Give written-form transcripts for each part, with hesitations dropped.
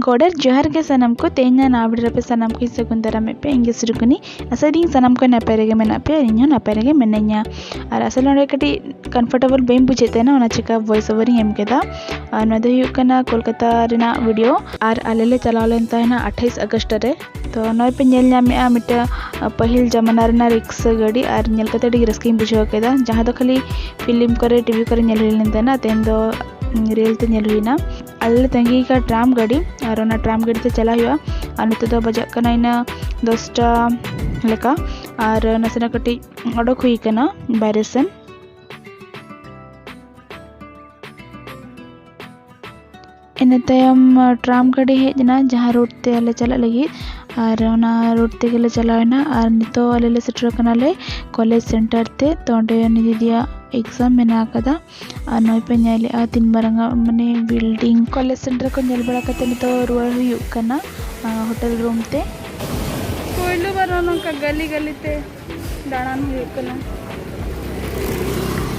गोडर जोहर के सनम को तेना नावड़ पे सनम को सगुंदरा में पे इंगे सुरुकुनी असदिंग सनम को नपेरेगे मेना पे इन्हो नपेरेगे मेनन्या और असल नोडे कटी कंफर्टेबल बेम बुझेते ना ओना चिका वॉइस ओवरिंग एम केदा नोदे हुयुक कना कोलकाता रेना वीडियो और आलेले चलावलेन ताहेना 28 अगस्त रे तो नोय पे नेल ᱧᱟᱢᱮᱜᱼᱟ मिटा पहिल जमाना रेना रिक्शा गाड़ी और नेल कते डी रस्किंग बुझाव केदा जहां दो खाली फिल्म करे टीवी करे नेल हुइलेन ताना तेन दो रियल ते नेल हुइना आले तंगी का ट्राम गाड़ी और ओना ट्राम गाड़ी ते चला हुआ और नित दो बजाक कना इना 10टा लेका और नसेना कटी अडोक हुई कना बाहरे सेन इन तयम ट्राम गाड़ी हेजना जहां रोड ते आले चला लगी और ओना रोड ते गेले चलावेना और नितो आले ले सेटर कनाले कॉलेज सेंटर ते तो ओंडे निदिया एग्जाम मेना कदा और नय पे नेले आ तीन मारंगा माने बिल्डिंग कॉलेज सेंटर को नेल बड़ा कते नितो रुवार हुयुक कना होटल रूम ते कोइलो बार नका गली गली ते दाड़ान हुयुक कना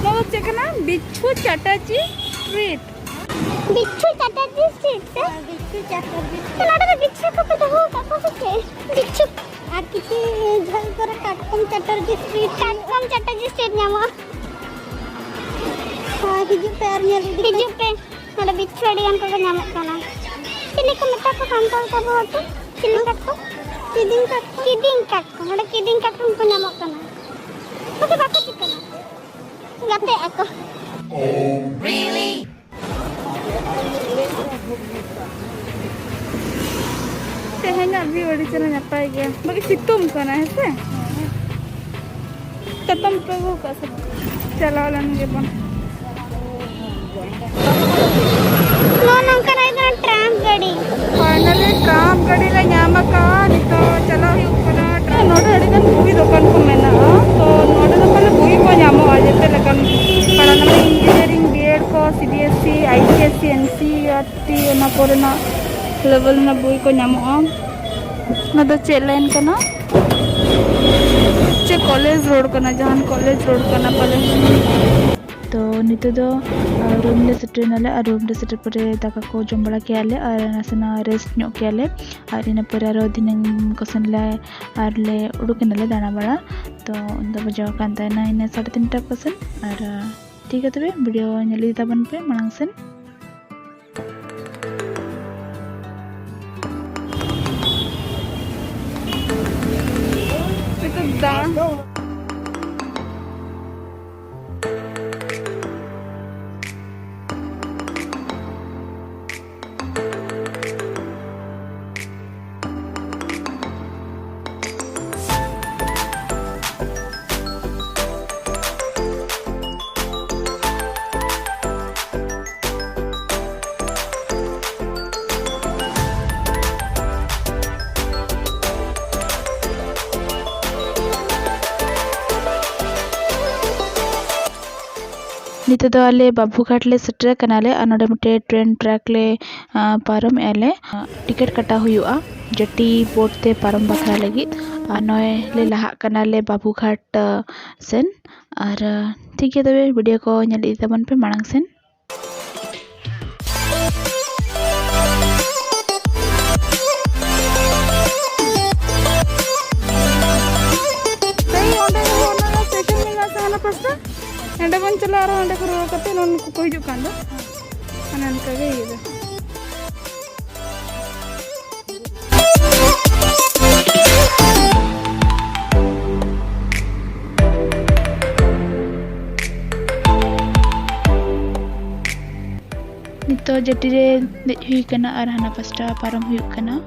नो चेकना बिच्छू चटाची स्ट्रीट बिच्छू चटाची स्ट्रीट से बिच्छू चटाची तो लाडा बिच्छू को पे हो का से बिच्छू आ किसी झल कर काटकम चटाची स्ट्रीट ᱧᱟᱢᱚᱜᱼᱟ हाँ हिजू पे और हिजू पे नोडे बिच्छू अडियान को ᱧᱟᱢᱚᱜ ᱠᱟᱱᱟ चिली को मेटा को सांताल का बहुत चिली काट को किडिंग काट को नोडे किडिंग काट को ᱧᱟᱢᱚᱜ ᱠᱟᱱᱟ ओके बाकी चिकना गाते ako really तेहेना भी बड़ी चला नपाय गया बाकी सितुम कना है से खत्म पे वो का सब चला लनगे बन नो नंका ना ट्राम गाड़ी फाइनली ट्राम गाड़ी ला ᱧᱟᱢᱟᱠᱟ नितो चला हुयुक कना ट्राम नोडे अड़ी गन बुई दुकान को मेना तो नोडे दो पहले बुई को ᱧᱟᱢᱚᱜᱼᱟ जेते लकन पढ़ाना में इंजीनियरिंग बीएड को सीबीएसई आईसीएसई एनसीईआरटी ओना कोरेना लेवल ना बुई को ᱧᱟᱢᱚᱜᱼᱟ ना दो चे लाइन कना चे कॉलेज रोड कना जहान कॉलेज रोड कना पले तो नितो दो रूम ले सेटर नाले और रूम ले सेटर परे दाका को जम बड़ा केले और नसना रेस्ट ᱧᱚᱜ केले और इन पर आरो दिनंग कोसन ले और ले उडुक नाले दाना बड़ा तो उन दो बजाव कान ताना इन 3:30 कोसन और ठीक है तबे वीडियो नेली ताबन पे मांग सेन तो दा नित दो आले बाबूघाट ले सेटर कनाले अनोडे मिटे ट्रेन ट्रैक ले पारम एले टिकट कटा हुआ जटी बोट ते पारम बखरा लगी नय ले लहा कनाले बाबूघाट सेन और ठीक है तबे वीडियो को नेल इदी तबन पे मांग सेन एंडे बन चला आरो एंडे को रोल कते नन को हिजु कांदो अनन कगे ये नितो जटी रे हुई कना और हना पास्टा पारम हुई कना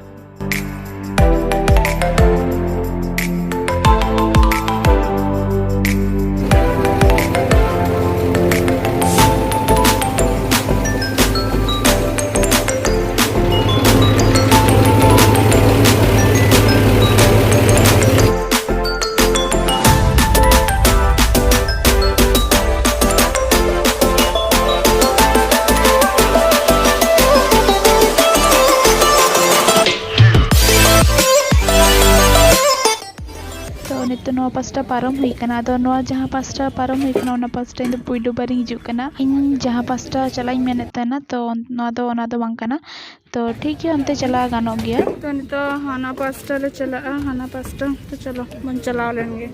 नो पास्टा पारम हुई कना तो नो जहां पास्टा पारम हुई कना ओना पास्टा इन पुइडो बारी हिजु कना इन जहां पास्टा चलाई मेनेतना तो ओना दो बांग कना तो ठीक है अंते चला गानो गया तो नितो हाना पास्टा ले चला हाना पास्टा तो चलो मन चला लेंगे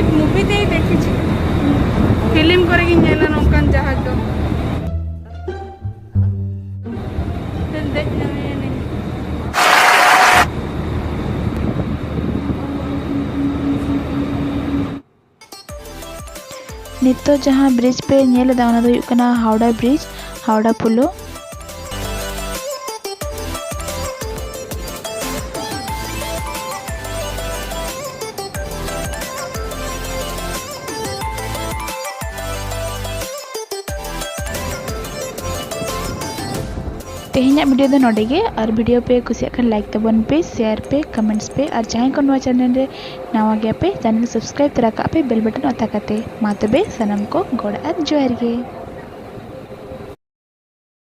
मूवी दे देखी फिल्म करेगी नेला नौकान जहाज दो नितो जहां ब्रिज पे नेल दा ओना दो हुयुग कना हावड़ा ब्रिज हावड़ा पुलो तेहना वीडियो दो नोडे गे और वीडियो पे कुसिया खान लाइक तबन पे शेयर पे कमेंट्स पे और जहां को नवा चैनल रे नवा गया पे चैनल सब्सक्राइब तरा का पे बेल बटन अता कते मा तबे सनम को गोड़ और जोहार गे।